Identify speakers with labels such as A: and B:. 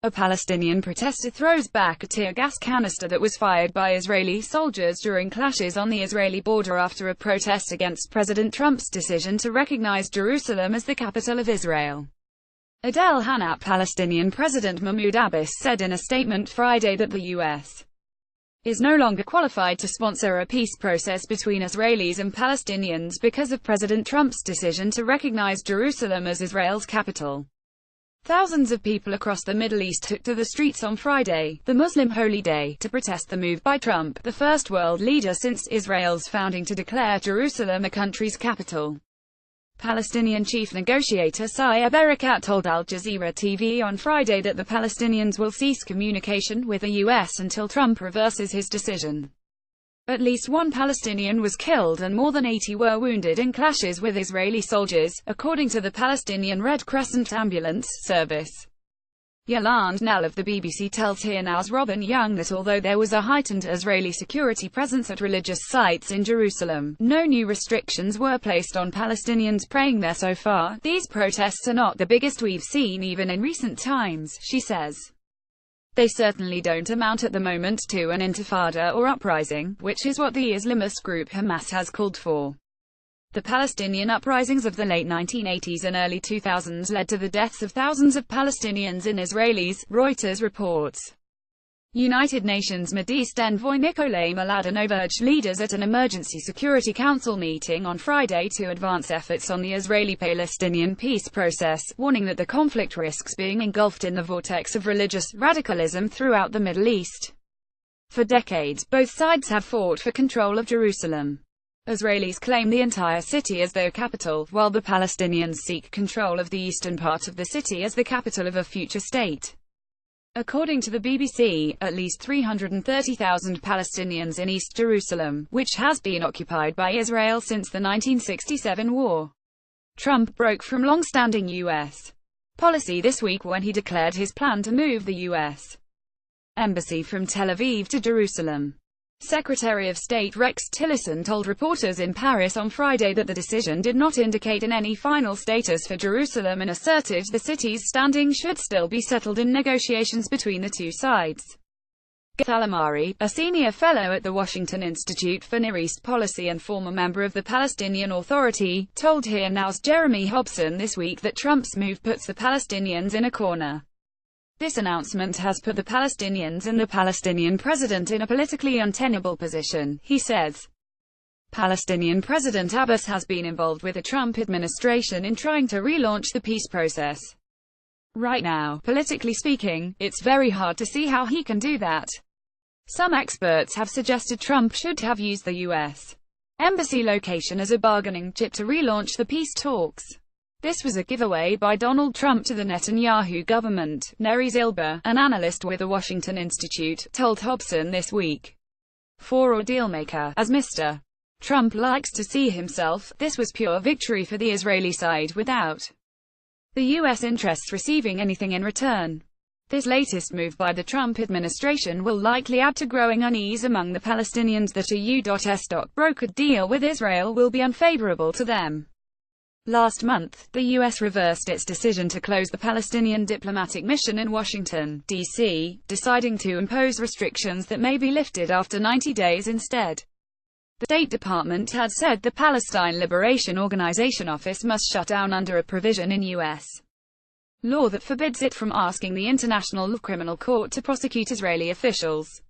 A: A Palestinian protester throws back a tear gas canister that was fired by Israeli soldiers during clashes on the Israeli border after a protest against President Trump's decision to recognize Jerusalem as the capital of Israel. Adel Hanat, Palestinian President Mahmoud Abbas said in a statement Friday that the U.S. is no longer qualified to sponsor a peace process between Israelis and Palestinians because of President Trump's decision to recognize Jerusalem as Israel's capital. Thousands of people across the Middle East took to the streets on Friday, the Muslim holy day, to protest the move by Trump, the first world leader since Israel's founding to declare Jerusalem a country's capital. Palestinian chief negotiator Saeb Erekat told Al Jazeera TV on Friday that the Palestinians will cease communication with the U.S. until Trump reverses his decision. At least one Palestinian was killed and more than 80 were wounded in clashes with Israeli soldiers, according to the Palestinian Red Crescent Ambulance Service. Yolande Nell of the BBC tells Here Now's Robin Young that although there was a heightened Israeli security presence at religious sites in Jerusalem, no new restrictions were placed on Palestinians praying there so far. These protests are not the biggest we've seen even in recent times, she says. They certainly don't amount at the moment to an intifada or uprising, which is what the Islamist group Hamas has called for. The Palestinian uprisings of the late 1980s and early 2000s led to the deaths of thousands of Palestinians and Israelis, Reuters reports. United Nations Middle East envoy Nicolay Mladenov urged leaders at an Emergency Security Council meeting on Friday to advance efforts on the Israeli-Palestinian peace process, warning that the conflict risks being engulfed in the vortex of religious radicalism throughout the Middle East. For decades, both sides have fought for control of Jerusalem. Israelis claim the entire city as their capital, while the Palestinians seek control of the eastern part of the city as the capital of a future state. According to the BBC, at least 330,000 Palestinians in East Jerusalem, which has been occupied by Israel since the 1967 war. Trump broke from long-standing U.S. policy this week when he declared his plan to move the U.S. embassy from Tel Aviv to Jerusalem. Secretary of State Rex Tillerson told reporters in Paris on Friday that the decision did not indicate any final status for Jerusalem and asserted the city's standing should still be settled in negotiations between the two sides. Thalamari, a senior fellow at the Washington Institute for Near East Policy and former member of the Palestinian Authority, told Here Now's Jeremy Hobson this week that Trump's move puts the Palestinians in a corner. This announcement has put the Palestinians and the Palestinian president in a politically untenable position, he says. Palestinian President Abbas has been involved with the Trump administration in trying to relaunch the peace process. Right now, politically speaking, it's very hard to see how he can do that. Some experts have suggested Trump should have used the U.S. embassy location as a bargaining chip to relaunch the peace talks. This was a giveaway by Donald Trump to the Netanyahu government, Neri Zilber, an analyst with the Washington Institute, told Hobson this week. For a dealmaker, as Mr. Trump likes to see himself, this was pure victory for the Israeli side without the U.S. interests receiving anything in return. This latest move by the Trump administration will likely add to growing unease among the Palestinians that a U.S. brokered deal with Israel will be unfavorable to them. Last month, the U.S. reversed its decision to close the Palestinian diplomatic mission in Washington, D.C., deciding to impose restrictions that may be lifted after 90 days instead. The State Department had said the Palestine Liberation Organization office must shut down under a provision in U.S. law that forbids it from asking the International Criminal Court to prosecute Israeli officials.